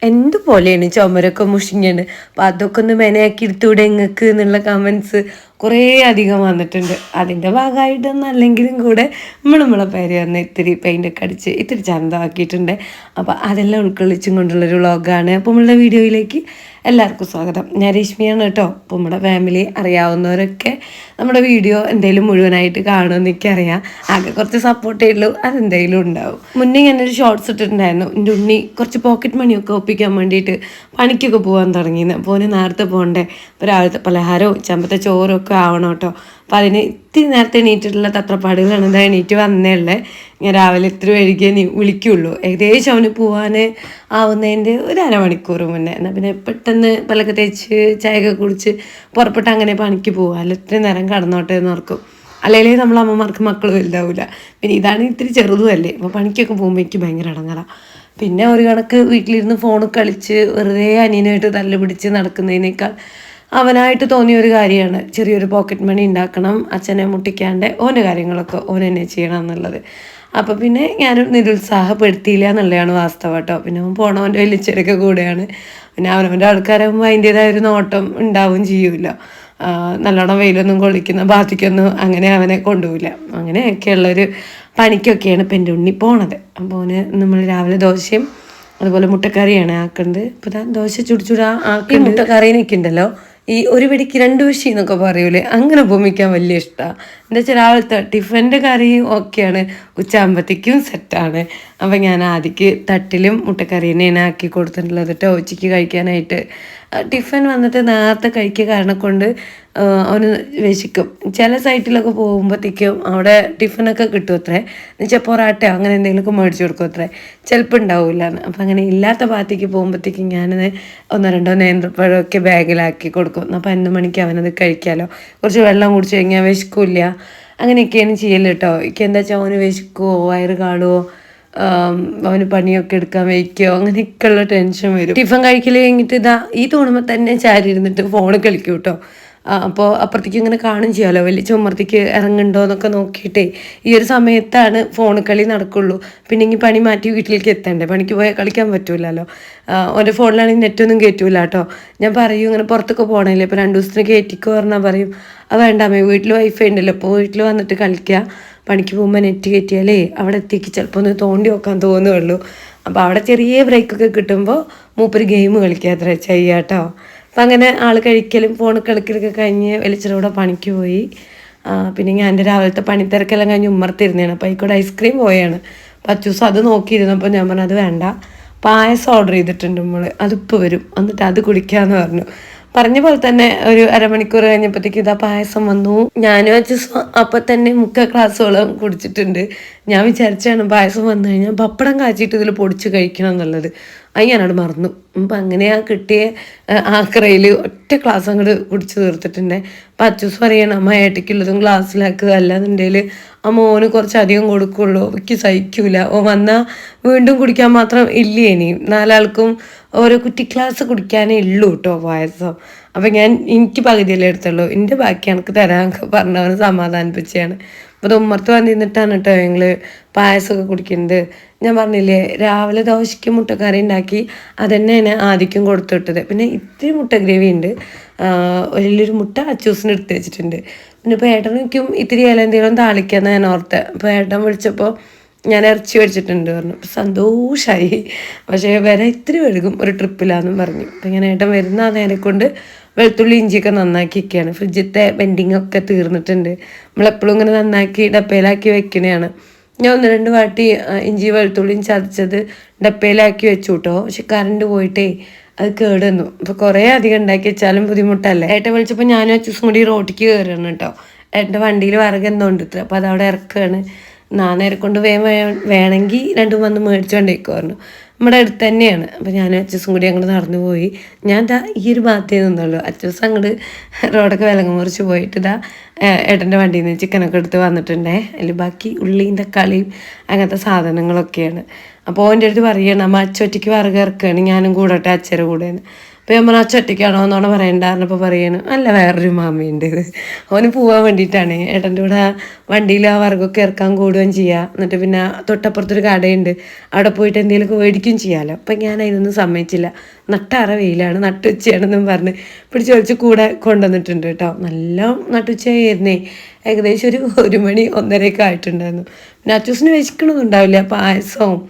എന്തുപോലെയാണ് ചുമരൊക്കെ മുഷിഞ്ഞാണ്. അപ്പം അതൊക്കെ ഒന്ന് മെനയാക്കി എടുത്തൂടെ നിങ്ങൾക്ക് എന്നുള്ള കമൻസ് കുറേ അധികം വന്നിട്ടുണ്ട്. അതിൻ്റെ ഭാഗമായിട്ടൊന്നും അല്ലെങ്കിലും കൂടെ നമ്മളെ പേര് വന്ന് ഇത്തിരി പെയിൻ്റൊക്കെ അടിച്ച് ഇത്തിരി ചന്തമാക്കിയിട്ടുണ്ട്. അപ്പോൾ അതെല്ലാം ഉൾക്കൊള്ളിച്ചും കൊണ്ടുള്ളൊരു വ്ളോഗാണ്. അപ്പോൾ നമ്മളുടെ വീഡിയോയിലേക്ക് എല്ലാവർക്കും സ്വാഗതം. ഞാൻ രശ്മിയാണ് കേട്ടോ. അപ്പോൾ നമ്മുടെ ഫാമിലി അറിയാവുന്നവരൊക്കെ നമ്മുടെ വീഡിയോ എന്തെങ്കിലും മുഴുവനായിട്ട് കാണുമെന്ന് എനിക്കറിയാം. ആകെ കുറച്ച് സപ്പോർട്ടേ ഉള്ളൂ, അതെന്തെങ്കിലും ഉണ്ടാവും. മുന്നേ ഞാനൊരു ഷോർട്സ് ഇട്ടിട്ടുണ്ടായിരുന്നു. എൻ്റെ ഉണ്ണി കുറച്ച് പോക്കറ്റ് മണിയൊക്കെ ഒപ്പിക്കാൻ വേണ്ടിയിട്ട് പണിക്കൊക്കെ പോകാൻ തുടങ്ങിയെന്ന്. അപ്പോൾ അവന് നേരത്തെ പോകണ്ടേ. അപ്പോൾ രാവിലത്തെ പലഹാരവും ചമ്പത്തെ ചോറും ഒക്കെ ആവണം കേട്ടോ. അപ്പോൾ അതിന് ഇത്തിരി നേരത്തെ എണീറ്റിട്ടുള്ള തത്രപ്പാടുകളാണ്. എന്താ എണീറ്റ് വന്നേ ഉള്ളേ. ഞാൻ രാവിലെ ഇത്തിരി വൈകിയേ വിളിക്കുള്ളൂ. ഏകദേശം അവന് പോകാൻ ആവുന്നതിൻ്റെ ഒരു അരമണിക്കൂർ മുന്നേ. എന്നാൽ പിന്നെ പെട്ടെന്ന് പല്ലൊക്കെ തേച്ച് ചായയൊക്കെ കുടിച്ച് പുറപ്പെട്ട് അങ്ങനെ പണിക്ക് പോകുക. അല്ല ഇത്രയും നേരം കടന്നോട്ടെ എന്ന് ഓർക്കും. അല്ലെങ്കിൽ നമ്മൾ അമ്മമാർക്ക് മക്കൾ വലുതാവില്ല. പിന്നെ ഇതാണ് ഇത്തിരി ചെറുതുമല്ലേ. അപ്പോൾ പണിക്കൊക്കെ പോകുമ്പോൾ എനിക്ക് ഭയങ്കര ഇടങ്ങാറാണ്. പിന്നെ ഒരു കണക്ക് വീട്ടിലിരുന്ന് ഫോൺ കളിച്ച് വെറുതെ അനിയനായിട്ട് തല്ല് പിടിച്ച് നടക്കുന്നതിനേക്കാൾ അവനായിട്ട് തോന്നിയ ഒരു കാര്യമാണ് ചെറിയൊരു പോക്കറ്റ് മണി ഉണ്ടാക്കണം, അച്ഛനെ മുട്ടിക്കാണ്ട് ഓൻ്റെ കാര്യങ്ങളൊക്കെ ഓൻ തന്നെ ചെയ്യണം എന്നുള്ളത്. അപ്പോൾ പിന്നെ ഞാനും നിരുത്സാഹപ്പെടുത്തിയില്ല എന്നുള്ളതാണ് വാസ്തവം കേട്ടോ. പിന്നെ അവൻ പോണവൻ്റെ വലിച്ചെടുക്ക കൂടെയാണ്. പിന്നെ അവനവൻ്റെ ആൾക്കാരാകുമ്പോൾ അതിൻ്റേതായ ഒരു നോട്ടം ഉണ്ടാവും ചെയ്യൂല. നല്ലോണം വെയിലൊന്നും കൊള്ളിക്കുന്ന ഭാഗത്തേക്കൊന്നും അങ്ങനെ അവനെ കൊണ്ടുപോവില്ല. അങ്ങനെയൊക്കെയുള്ളൊരു പണിക്കൊക്കെയാണ് ഇപ്പം എൻ്റെ ഉണ്ണി പോണത്. അപ്പോൾ അവന് നമ്മൾ രാവിലെ ദോശയും അതുപോലെ മുട്ടക്കറിയാണ് ആക്കുന്നത്. ഇപ്പോൾ ദോശ ചുടിച്ചുടാ ആക്കി മുട്ടക്കറിനൊക്കെ ഉണ്ടല്ലോ, ഈ ഒരു പിടിക്ക് 2 വിഷി എന്നൊക്കെ പറയൂലേ, അങ്ങനെ ഉപമിക്കാൻ വലിയ ഇഷ്ടമാണ്. എന്താ വെച്ചാൽ രാവിലത്തെ ടിഫിൻ്റെ കറിയും ഓക്കെയാണ്, ഉച്ചയാകുമ്പോഴത്തേക്കും സെറ്റാണ്. അപ്പം ഞാൻ ആദ്യക്ക് തട്ടിലും മുട്ടക്കറീനെയാണ് ആക്കി കൊടുത്തിട്ടുള്ളത് കേട്ടോ ഉച്ചയ്ക്ക് കഴിക്കാനായിട്ട്. ടിഫിൻ വന്നിട്ട് നേരത്തെ കഴിക്കുക കാരണം കൊണ്ട് അവന് വിശക്കും. ചില സൈറ്റിലൊക്കെ പോകുമ്പോഴത്തേക്കും അവിടെ ടിഫിനൊക്കെ കിട്ടും അത്രേ. എന്നുവെച്ചാൽ പൊറാട്ടയോ അങ്ങനെ എന്തെങ്കിലുമൊക്കെ മേടിച്ച് കൊടുക്കും അത്രേ. ചിലപ്പോൾ ഉണ്ടാവില്ല എന്ന്. അപ്പം അങ്ങനെ ഇല്ലാത്ത ഭാഗത്തേക്ക് പോകുമ്പോഴത്തേക്കും ഞാനത് 1-2 നേന്ത്രപ്പഴമൊക്കെ ബാഗിലാക്കി കൊടുക്കും. അപ്പോൾ 11 മണിക്ക് അവനത് കഴിക്കാമല്ലോ. കുറച്ച് വെള്ളം കുടിച്ച് കഴിഞ്ഞാൽ വിശക്കില്ല. അങ്ങനെയൊക്കെയാണ് ചെയ്യൽ കേട്ടോ. എനിക്ക് എന്താ വെച്ചാൽ അവന് വിശക്കുമോ വയറ് കാണുമോ അവന് പണിയൊക്കെ എടുക്കാൻ വയ്ക്കോ അങ്ങനെയൊക്കെയുള്ള ടെൻഷൻ വരും. ടിഫിൻ കഴിക്കൽ കഴിഞ്ഞിട്ട് ഈ തോന്നുമ്പോൾ തന്നെ ചാരി ഇരുന്നിട്ട് ഫോൺ കളിക്കും കേട്ടോ. അപ്പോൾ അപ്പുറത്തേക്ക് ഇങ്ങനെ കാണും ചെയ്യാമല്ലോ, വലിയ ചുമർത്തേക്ക് ഇറങ്ങുന്നുണ്ടോ എന്നൊക്കെ നോക്കിയിട്ടേ ഈ ഒരു സമയത്താണ് ഫോൺ കളി നടക്കുള്ളൂ. പിന്നെ ഇനി പണി മാറ്റി വീട്ടിലേക്ക് എത്തണ്ടേ, പണിക്ക് പോയാൽ കളിക്കാൻ പറ്റൂലല്ലോ. ഓൻ്റെ ഫോണിലാണെങ്കിൽ നെറ്റൊന്നും കയറ്റൂല കേട്ടോ. ഞാൻ പറയും ഇങ്ങനെ പുറത്തൊക്കെ പോകണമല്ലേ, ഇപ്പോൾ 2 ദിവസത്തിന് കയറ്റിക്കോ പറഞ്ഞാൽ പറയും അത് വേണ്ടാമേ, വീട്ടിൽ വൈഫൈ ഉണ്ടല്ലോ, അപ്പോൾ വീട്ടിൽ വന്നിട്ട് കളിക്കുക, പണിക്ക് പോകുമ്പോൾ നെറ്റ് കയറ്റിയാലേ അവിടെ എത്തിക്ക് ചിലപ്പോൾ ഒന്ന് തോണ്ടി നോക്കാൻ തോന്നുകയുള്ളൂ. അപ്പോൾ അവിടെ ചെറിയ ബ്രേക്കൊക്കെ കിട്ടുമ്പോൾ മൂപ്പര് ഗെയിം കളിക്കുക അത്ര ചെയ്യുക കേട്ടോ. അപ്പം അങ്ങനെ ആൾ കഴിക്കലും ഫോൺ കളിക്കലൊക്കെ കഴിഞ്ഞ് വെളിച്ചെറൂടെ പണിക്ക് പോയി. പിന്നെ ഞാൻ എൻ്റെ രാവിലത്തെ പണിത്തിരക്കെല്ലാം കഴിഞ്ഞ് ഉമ്മർത്തിരുന്നതാണ്. അപ്പോൾ ആയിക്കോട്ടെ ഐസ്ക്രീം പോയാണ്. പച്ചൂസം അത് നോക്കിയിരുന്നപ്പോൾ ഞാൻ പറഞ്ഞു അത് വേണ്ട, പായസം ഓർഡർ ചെയ്തിട്ടുണ്ട് നമ്മൾ, അതിപ്പോൾ വരും, എന്നിട്ട് അത് കുടിക്കാമെന്ന് പറഞ്ഞു. പറഞ്ഞ പോലെ തന്നെ ഒരു അരമണിക്കൂർ കഴിഞ്ഞപ്പോഴത്തേക്ക് പായസം വന്നു. ഞാനും അച്ഛൻ അപ്പം തന്നെ 3/4 ഗ്ലാസ്സോളം കുടിച്ചിട്ടുണ്ട്. ഞാൻ വിചാരിച്ചാണ് പായസം വന്നു കഴിഞ്ഞാൽ പപ്പടം കാച്ചിട്ട് ഇതിൽ പൊടിച്ച് കഴിക്കണം എന്നുള്ളത്. അത് ഞാനവിടെ മറന്നു. അപ്പം അങ്ങനെ കിട്ടിയ ആക്രയിൽ ഒറ്റ ഗ്ലാസ് അങ്ങോട്ട് കുടിച്ച് തീർത്തിട്ടുണ്ട്. അപ്പം അച്ഛൂസ് പറയണം അമ്മ ഏട്ടയ്ക്കുള്ളതും ഗ്ലാസ്സിലാക്കുക, അല്ലാന്നുണ്ടെങ്കിൽ ആ മോന് കുറച്ചധികം കൊടുക്കുള്ളൂ, എനിക്ക് സഹിക്കൂല, ഓ വന്നാൽ വീണ്ടും കുടിക്കാൻ മാത്രം ഇല്ലേ, ഇനിയും 4 ആൾക്കും ഓരോ കുറ്റി ഗ്ലാസ് കുടിക്കാനേ ഉള്ളൂ കേട്ടോ പായസം. അപ്പം എനിക്ക് പകുതിയല്ലേ എടുത്തുള്ളൂ, എൻ്റെ ബാക്കി എനിക്ക് തരാനൊക്കെ പറഞ്ഞവന് സമാധാനിപ്പിച്ചാണ്. അപ്പോൾ അത് ഉമ്മർത്ത് വന്നിരുന്നിട്ടാണ് കേട്ടോ ഞങ്ങൾ പായസമൊക്കെ കുടിക്കുന്നത്. ഞാൻ പറഞ്ഞില്ലേ രാവിലെ ദോശയ്ക്ക് മുട്ടക്കറി ഉണ്ടാക്കി അതന്നെയാണ് ആദ്യം കൊടുത്തു വിട്ടത്. പിന്നെ ഇത്തിരി മുട്ട ഗ്രേവി ഉണ്ട്, വലിയൊരു മുട്ട അച്ചൂസിന് എടുത്ത് വെച്ചിട്ടുണ്ട്. പിന്നെ ഇപ്പോൾ ഏട്ടനും ഇത്തിരി ഇല എന്തെങ്കിലും താളിക്കാമെന്ന് ഞാൻ ഓർത്ത്. അപ്പോൾ ഏട്ടൻ വിളിച്ചപ്പോൾ ഞാൻ ഇറച്ചി മേടിച്ചിട്ടുണ്ട് പറഞ്ഞു. സന്തോഷമായി. പക്ഷേ വരെ ഇത്തിരി വഴുകും ഒരു ട്രിപ്പിലാണെന്നും പറഞ്ഞു. അപ്പം ഇങ്ങനെ ഏട്ടൻ വരുന്ന നേരെ കൊണ്ട് വെളുത്തുള്ളി ഇഞ്ചിയൊക്കെ നന്നാക്കി വയ്ക്കുകയാണ്. ഫ്രിഡ്ജിലത്തെ വെൻഡിങ്ങൊക്കെ തീർന്നിട്ടുണ്ട്. നമ്മളെപ്പോഴും ഇങ്ങനെ നന്നാക്കി ഡപ്പയിലാക്കി വെക്കണതാണ്. ഞാൻ 1-2 വാട്ടി ഇഞ്ചി വെളുത്തുള്ളിയും ചതച്ചത് ഡപ്പയിലാക്കി വെച്ചു കേട്ടോ. പക്ഷെ കറണ്ട് പോയിട്ടേ അത് കേട് വന്നു. അപ്പോൾ കുറേ അധികം ഉണ്ടാക്കി വെച്ചാലും ബുദ്ധിമുട്ടല്ലേ. ഏട്ടൻ വിളിച്ചപ്പോൾ ഞാനും അച്ഛനും കൂടി റോട്ടിക്ക് കയറുകയാണ് കേട്ടോ. ഏട്ടൻ്റെ വണ്ടിയിൽ വിറക് എന്തോ ഉണ്ട് ഇത്ര, അപ്പോൾ അതവിടെ ഇറക്കുകയാണ്. നേരെ കൊണ്ട് വേണമെങ്കിൽ 2 വന്ന് മേടിച്ചുകൊണ്ടേക്കോ പറഞ്ഞു. നമ്മുടെ അടുത്ത് തന്നെയാണ്. അപ്പോൾ ഞാൻ അച്ഛസും കൂടി അങ്ങോട്ട് നടന്നു പോയി. ഞാൻ ഈ ഒരു ഭാഗത്തേ നിന്നുള്ളൂ. അച്ഛസ് അങ്ങോട്ട് റോഡൊക്കെ വിലങ്ങ് മുറിച്ച് പോയിട്ട് ഏട്ടൻ്റെ വണ്ടിയിൽ നിന്ന് ചിക്കനൊക്കെ എടുത്ത് വന്നിട്ടുണ്ടേ. അതിൽ ബാക്കി ഉള്ളിയും തക്കാളിയും അങ്ങനത്തെ സാധനങ്ങളൊക്കെയാണ്. അപ്പോൾ എൻ്റെ അടുത്ത് പറയണം അമ്മ അച്ചൊറ്റയ്ക്ക് വിറക് ഇറക്കുകയാണ് ഞാനും കൂടട്ടെ അച്ഛരെ കൂടെയെന്ന്. അപ്പോൾ ഞാൻ പറഞ്ഞാൽ അച്ചൊറ്റയ്ക്കാണോ എന്നാണ് പറയണ്ടായിരുന്നപ്പോൾ പറയണം അല്ല വേറൊരു മാമിയുണ്ട്, അവന് പോകാൻ വേണ്ടിയിട്ടാണ് ഏട്ടൻ്റെ കൂടെ വണ്ടിയിൽ ആ വിറകൊക്കെ ഇറക്കാൻ കൂടുകയും ചെയ്യുക. എന്നിട്ട് പിന്നെ തൊട്ടപ്പുറത്തൊരു കടയുണ്ട്, അവിടെ പോയിട്ട് എന്തെങ്കിലുമൊക്കെ മേടിക്കുകയും ചെയ്യാമല്ലോ. അപ്പം ഞാൻ അതിനൊന്നും സമ്മതിച്ചില്ല. നട്ടാറ വെയിലാണ്, നട്ടുച്ചയാണെന്നും പറഞ്ഞ് പിടിച്ച് വലിച്ച് കൂടെ കൊണ്ടുവന്നിട്ടുണ്ട് കേട്ടോ. നല്ല നട്ടുച്ചയായിരുന്നേ, ഏകദേശം ഒരു 1 മണി 1:30 ആയിട്ടുണ്ടായിരുന്നു. പിന്നെ അച്ചൂസിന് വിശക്കണമൊന്നുണ്ടാവില്ല, പായസവും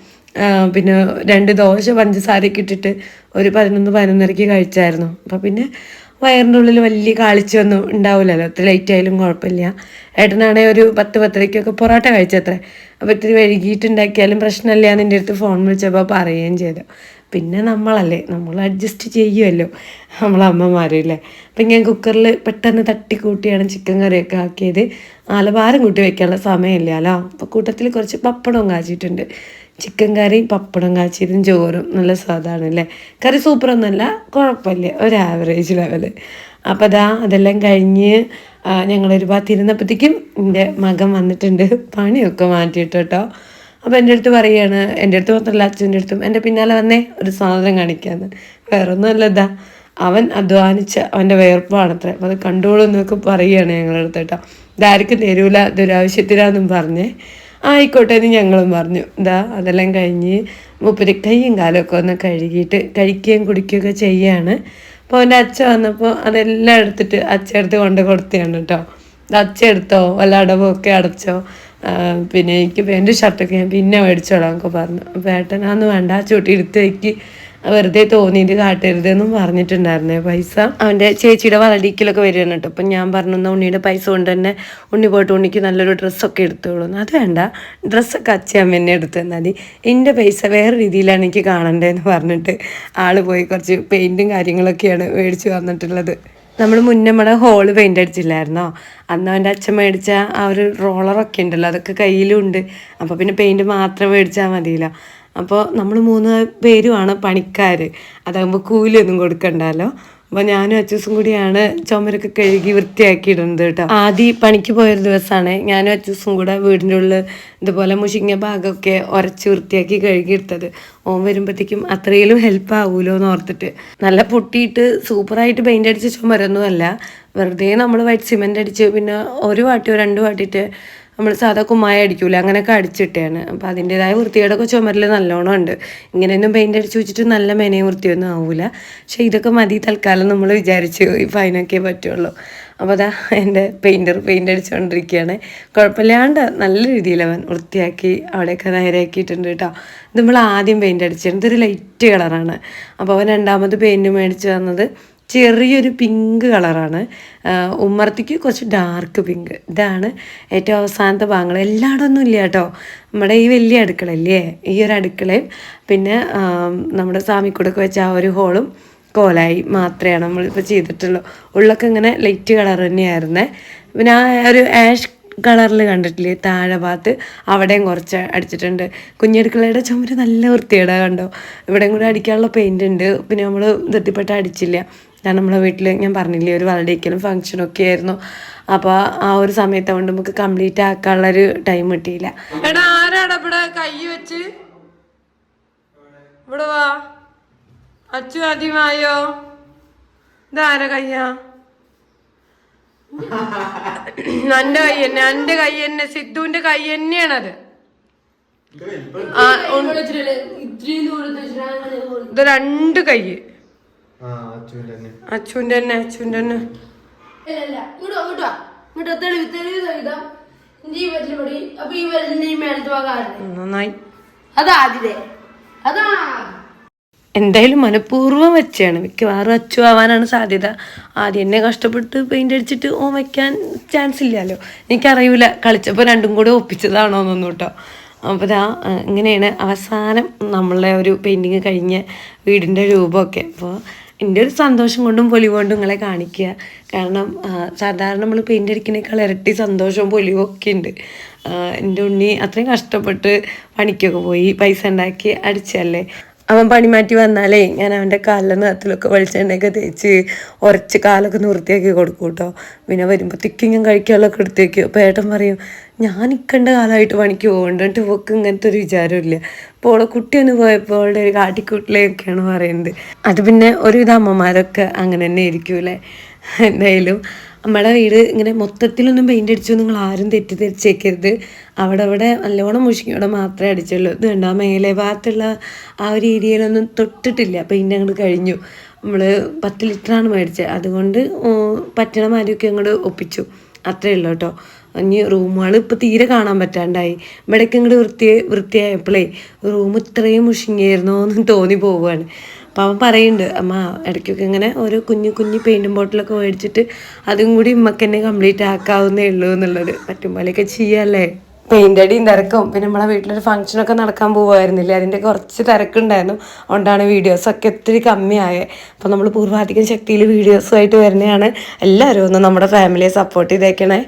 പിന്നെ 2 ദോശ പഞ്ചസാരയൊക്കെ ഇട്ടിട്ട് ഒരു 11-11:30 കഴിച്ചായിരുന്നു. അപ്പം പിന്നെ വയറിൻ്റെ ഉള്ളിൽ വലിയ കാളിച്ചൊന്നും ഉണ്ടാവില്ലല്ലോ, അത്ര ലേറ്റ് ആയാലും കുഴപ്പമില്ല. ഏട്ടനാണെങ്കിൽ ഒരു 10-10:30 പൊറോട്ട കഴിച്ചത്രേ. അപ്പോൾ ഇത്തിരി വൈകിട്ടുണ്ടാക്കിയാലും പ്രശ്നമില്ല എന്ന് എൻ്റെ അടുത്ത് ഫോൺ വിളിച്ചപ്പോൾ പറയുകയും ചെയ്തു. പിന്നെ നമ്മളല്ലേ, നമ്മൾ അഡ്ജസ്റ്റ് ചെയ്യുമല്ലോ നമ്മളമ്മമാരല്ലേ. അപ്പം ഞാൻ കുക്കറിൽ പെട്ടെന്ന് തട്ടിക്കൂട്ടിയാണ് ചിക്കൻ കറിയൊക്കെ ആക്കിയത്. ആലഭാരം കൂട്ടി വയ്ക്കാനുള്ള സമയമില്ലല്ലോ. അപ്പോൾ കൂട്ടത്തിൽ കുറച്ച് പപ്പടവും കാച്ചിട്ടുണ്ട്. ചിക്കൻ കറി പപ്പടം കാച്ചിയതും ചോറും നല്ല സ്വാദാണ് അല്ലേ. കറി സൂപ്പറൊന്നുമല്ല, കുഴപ്പമില്ല, ഒരു ആവറേജ് ലെവല്. അപ്പോൾ അതെല്ലാം കഴിഞ്ഞ് ഞങ്ങളൊരു ഭാഗത്തിരുന്നപ്പോഴത്തേക്കും എൻ്റെ മകൻ വന്നിട്ടുണ്ട്, പണിയൊക്കെ മാറ്റിയിട്ട് കേട്ടോ. അപ്പോൾ എൻ്റെ അടുത്ത് പറയുകയാണ്, എൻ്റെ അടുത്ത് മാത്രമല്ല അച്ഛൻ്റെ അടുത്തും എൻ്റെ പിന്നാലെ വന്നേ ഒരു സാധനം കാണിക്കാമെന്ന്. വേറൊന്നുമല്ല, അവൻ അധ്വാനിച്ച അവൻ്റെ വേർപ്പാണത്രേ. അപ്പോൾ അത് കണ്ടോളൂ എന്നൊക്കെ പറയുകയാണ് ഞങ്ങളുടെ അടുത്ത് കേട്ടോ. ഇതാർക്കും തരൂല, ഇതൊരാവശ്യത്തിനാന്നും പറഞ്ഞേ. ആയിക്കോട്ടെ എന്ന് ഞങ്ങളും പറഞ്ഞു. അതെല്ലാം കഴിഞ്ഞ് മൂപ്പര് കൈയും കാലമൊക്കെ ഒന്ന് കഴുകിയിട്ട് കഴിക്കുകയും കുടിക്കുകയൊക്കെ ചെയ്യാണ്. അപ്പോൾ അവൻ്റെ അച്ഛൻ വന്നപ്പോൾ അതെല്ലാം എടുത്തിട്ട് അച്ഛടുത്ത് കൊണ്ട് കൊടുത്തതാണ് കേട്ടോ. അച്ഛ എടുത്തോ, വല്ല അടവൊക്കെ അടച്ചോ, പിന്നെ എനിക്ക് എൻ്റെ ഷർട്ടൊക്കെ ഞാൻ പിന്നെ മേടിച്ചോളാം എന്നൊക്കെ പറഞ്ഞു. അപ്പോൾ ഏട്ടനാന്ന് വേണ്ട, ചൂട്ടി എടുത്ത് വയ്ക്ക്, വെറുതെ തോന്നിയിട്ട് കാട്ടരുതെന്നും പറഞ്ഞിട്ടുണ്ടായിരുന്നേ. പൈസ അവൻ്റെ ചേച്ചിയുടെ വളടിക്കലൊക്കെ വരികയാണ് കേട്ടോ. അപ്പം ഞാൻ പറഞ്ഞു എന്നാൽ ഉണ്ണിയുടെ പൈസ കൊണ്ട് തന്നെ ഉണ്ണി പോയിട്ട് ഉണ്ണിക്ക് നല്ലൊരു ഡ്രസ്സൊക്കെ എടുത്തോളൂ. അത് വേണ്ട, ഡ്രസ്സൊക്കെ അച്ഛൻ എന്നെ എടുത്തു തന്നാൽ മതി, എൻ്റെ പൈസ വേറെ രീതിയിലാണ് എനിക്ക് കാണണ്ടേന്ന് പറഞ്ഞിട്ട് ആൾ പോയി കുറച്ച് പെയിൻറ്റും കാര്യങ്ങളൊക്കെയാണ് മേടിച്ച് വന്നിട്ടുള്ളത്. നമ്മൾ മുന്നേ നമ്മുടെ ഹോള് പെയിൻ്റ് അടിച്ചില്ലായിരുന്നോ, അന്ന് അവൻ്റെ അച്ഛൻ മേടിച്ച ആ ഒരു റോളറൊക്കെ ഉണ്ടല്ലോ, അതൊക്കെ കയ്യിലുണ്ട്. അപ്പോൾ പിന്നെ പെയിൻറ്റ് മാത്രം മേടിച്ചാൽ മതിയല്ലോ. അപ്പോൾ നമ്മൾ 3 പേരുമാണ് പണിക്കാർ, അതാകുമ്പോൾ കൂലിയൊന്നും കൊടുക്കണ്ടല്ലോ. അപ്പോൾ ഞാനും അച്ചൂസും കൂടിയാണ് ചുമരൊക്കെ കഴുകി വൃത്തിയാക്കിയിടുന്നത് കേട്ടോ. ആദ്യം പണിക്ക് പോയൊരു ദിവസമാണ് ഞാനും അച്ചൂസും കൂടെ വീടിൻ്റെ ഉള്ളിൽ ഇതുപോലെ മുഷിങ്ങിയ ഭാഗമൊക്കെ ഉരച്ച് വൃത്തിയാക്കി കഴുകിയെടുത്തത്. ഓൻ വരുമ്പോഴത്തേക്കും അത്രയിലും ഹെൽപ്പ് ആവുമല്ലോ എന്ന് ഓർത്തിട്ട്. നല്ല പൊട്ടിയിട്ട് സൂപ്പറായിട്ട് പെയിൻ്റ് അടിച്ച ചുമരൊന്നുമല്ല, വെറുതെ നമ്മൾ വൈറ്റ് സിമെൻ്റ് അടിച്ച് പിന്നെ 1 വാട്ടിയോ 2 വാട്ടിയിട്ട് നമ്മൾ സാധാ കുമ്മായ അടിക്കൂല, അങ്ങനെയൊക്കെ അടിച്ചിട്ടാണ്. അപ്പോൾ അതിൻ്റെതായ വൃത്തിയോടൊക്കെ ചുമരിൽ നല്ലോണം ഉണ്ട്. ഇങ്ങനെയൊന്നും പെയിൻ്റ് അടിച്ച് വെച്ചിട്ട് നല്ല മെനയും വൃത്തിയൊന്നും ആവില്ല. പക്ഷേ ഇതൊക്കെ മതി തൽക്കാലം നമ്മൾ വിചാരിച്ചു, ഈ ഫൈനൊക്കെ പറ്റുള്ളൂ. അപ്പോൾ എൻ്റെ പെയിൻറ്റർ പെയിൻ്റ് അടിച്ചുകൊണ്ടിരിക്കുകയാണ്. കുഴപ്പമില്ലാണ്ട് നല്ല രീതിയിൽ അവൻ വൃത്തിയാക്കി അവിടെയൊക്കെ നേരെയാക്കിയിട്ടുണ്ട് കേട്ടോ. ഇത് നമ്മൾ ആദ്യം പെയിൻ്റ് അടിച്ചിട്ടുണ്ട്, ഇതൊരു ലൈറ്റ് കളറാണ്. അപ്പോൾ അവൻ 2ാമത് പെയിൻറ്റ് മേടിച്ച് വന്നത് ചെറിയൊരു പിങ്ക് കളറാണ്. ഉമ്മറത്തേക്ക് കുറച്ച് ഡാർക്ക് പിങ്ക്. ഇതാണ് ഏറ്റവും അവസാനത്തെ ഭാഗങ്ങൾ. എല്ലായിടൊന്നും ഇല്ല കേട്ടോ. നമ്മുടെ ഈ വലിയ അടുക്കളയില്ലേ, ഈ ഒരു അടുക്കളയും പിന്നെ നമ്മുടെ സാമിക്കൂടൊക്കെ വെച്ച ആ ഒരു ഹോളും കോലായി മാത്രമാണ് നമ്മളിപ്പോൾ ചെയ്തിട്ടുള്ളൂ. ഉള്ളൊക്കെ ഇങ്ങനെ ലൈറ്റ് കളർ തന്നെയായിരുന്നേ. പിന്നെ ആ ഒരു ആഷ് കളറിൽ കണ്ടിട്ടില്ലേ താഴെ ഭാഗത്ത്, അവിടെയും കുറച്ച് അടിച്ചിട്ടുണ്ട്. കുഞ്ഞടുക്കളയുടെ ചുമര് നല്ല വൃത്തിയുടെ കണ്ടോ. ഇവിടെയും കൂടെ അടിക്കാനുള്ള പെയിൻ്റ് ഉണ്ട്. പിന്നെ നമ്മൾ ധൃതിപ്പെട്ട അടിച്ചില്ല, കാരണം നമ്മളെ വീട്ടിൽ ഞാൻ പറഞ്ഞില്ലേ ഒരു വളടിക്കലും ഫംഗ്ഷനൊക്കെ ആയിരുന്നു. അപ്പോൾ ആ ഒരു സമയത്ത് കൊണ്ട് നമുക്ക് കംപ്ലീറ്റ് ആക്കാനുള്ളൊരു ടൈം കിട്ടിയില്ല. എടാ ആരാടാ ഇവിടെ കൈ വെച്ച് ഇവിടെ വാ, അച്ചു ആദ്യമായോ? ഇതാരാ കയ്യാ? എൻ്റെ കൈ തന്നെ, എൻ്റെ കൈ തന്നെ, സിദ്ധുവിന്റെ കൈ തന്നെയാണത്. ഇത് 2 കൈ അച്ചുവിന്റെ തന്നെ, അച്ചുവിന്റെ തന്നെ. നന്നായി. എന്തായാലും മനഃപൂർവ്വം വെച്ചാണ്, മിക്കവാറും അച്ചു ആവാനാണ് സാധ്യത. ആദ്യം എന്നെ കഷ്ടപ്പെട്ട് പെയിൻ്റ് അടിച്ചിട്ട് ഓൻ വയ്ക്കാൻ ചാൻസ് ഇല്ലല്ലോ. എനിക്കറിയില്ല, കളിച്ചപ്പോൾ 2ഉം കൂടെ ഒപ്പിച്ചതാണോ എന്നൊന്നും കേട്ടോ. അപ്പോൾ ഇങ്ങനെയാണ് അവസാനം നമ്മളെ ഒരു പെയിൻറ്റിങ് കഴിഞ്ഞ വീടിൻ്റെ രൂപമൊക്കെ. അപ്പോൾ എൻ്റെ ഒരു സന്തോഷം കൊണ്ടും പൊലിവ് കൊണ്ടും നിങ്ങളെ കാണിക്കുക. കാരണം സാധാരണ നമ്മൾ പെയിൻ്റ് അടിക്കുന്നേക്കാൾ ഇരട്ടി സന്തോഷവും പൊലിവും ഒക്കെ ഉണ്ട്. എൻ്റെ ഉണ്ണി അത്രയും കഷ്ടപ്പെട്ട് പണിക്കൊക്കെ പോയി പൈസ ഉണ്ടാക്കി അടിച്ചല്ലേ. അവൻ പണി മാറ്റി വന്നാലേ ഞാൻ അവൻ്റെ കാലിലെ നിറത്തിലൊക്കെ വെളിച്ചെണ്ണയൊക്കെ തേച്ച് ഉരച്ച് കാലൊക്കെ വൃത്തിയാക്കി കൊടുക്കും കേട്ടോ. പിന്നെ വരുമ്പോഴത്തേക്കും ഞാൻ കഴിക്കാനുള്ളതൊക്കെ എടുത്ത് വയ്ക്കും. അപ്പോൾ ഏട്ടൻ പറയും ഞാൻ നിൽക്കേണ്ട കാലമായിട്ട് പണിക്ക് പോകുന്നുണ്ട് ഇവക്ക് ഇങ്ങനത്തെ ഒരു വിചാരമില്ല. ഇപ്പോൾ ഓളെ കുട്ടി ഒന്ന് പോയപ്പോൾ അവളുടെ ഒരു കാട്ടിക്കൂട്ടിലേക്കൊക്കെയാണ് പറയുന്നത്. അത് പിന്നെ ഒരുവിധ അമ്മമാരൊക്കെ അങ്ങനെ തന്നെ ആയിരിക്കും അല്ലേ. എന്തായാലും നമ്മുടെ വീട് ഇങ്ങനെ മൊത്തത്തിലൊന്നും പെയിൻ്റ് അടിച്ചു നിങ്ങൾ ആരും തെറ്റിദ്ധരിച്ചേക്കരുത്. അവിടെ നല്ലോണം മുഷിക്കോടെ മാത്രമേ അടിച്ചുള്ളൂ. ഇത് കണ്ടോ മേലെ ഭാഗത്തുള്ള ആ ഒരു ഏരിയയിലൊന്നും തൊട്ടിട്ടില്ല. പെയിൻ്റ് അങ്ങോട്ട് കഴിഞ്ഞു. നമ്മൾ 10 ലിറ്ററാണ് മേടിച്ചത്, അതുകൊണ്ട് പറ്റണ മാതിരിയൊക്കെ അങ്ങോട്ട് ഒപ്പിച്ചു. അത്രയേ ഉള്ളൂ കേട്ടോ. ഇനി റൂമുകൾ ഇപ്പോൾ തീരെ കാണാൻ പറ്റാണ്ടായി. ഇവിടേക്ക് ഇങ്ങോട്ട് വൃത്തിയായപ്പോഴേ റൂം ഇത്രയും മുഷിങ്ങിയായിരുന്നോ എന്ന് തോന്നി പോവുകയാണ്. അപ്പോൾ അവൻ പറയുന്നുണ്ട്, അമ്മ ഇടയ്ക്കൊക്കെ ഇങ്ങനെ ഓരോ കുഞ്ഞു പെയിൻറ്റും ബോട്ടിലൊക്കെ മേടിച്ചിട്ട് അതും കൂടി ഉമ്മക്ക് തന്നെ കംപ്ലീറ്റ് ആക്കാവുന്നേ ഉള്ളൂ എന്നുള്ളത്. പറ്റും പോലെയൊക്കെ ചെയ്യാമല്ലേ. പെയിൻ്റ് അടിയും തിരക്കും പിന്നെ നമ്മളെ വീട്ടിലൊരു ഫംഗ്ഷനൊക്കെ നടക്കാൻ പോകുമായിരുന്നില്ലേ, അതിൻ്റെ കുറച്ച് തിരക്കുണ്ടായിരുന്നു. അതുകൊണ്ടാണ് വീഡിയോസൊക്കെ ഒത്തിരി കമ്മിയായത്. അപ്പോൾ നമ്മൾ പൂർവാധികം ശക്തിയിൽ വീഡിയോസുമായിട്ട് വരുന്നതാണ്. എല്ലാവരും ഒന്ന് നമ്മുടെ ഫാമിലിയെ സപ്പോർട്ട് ചെയ്തേക്കണേ.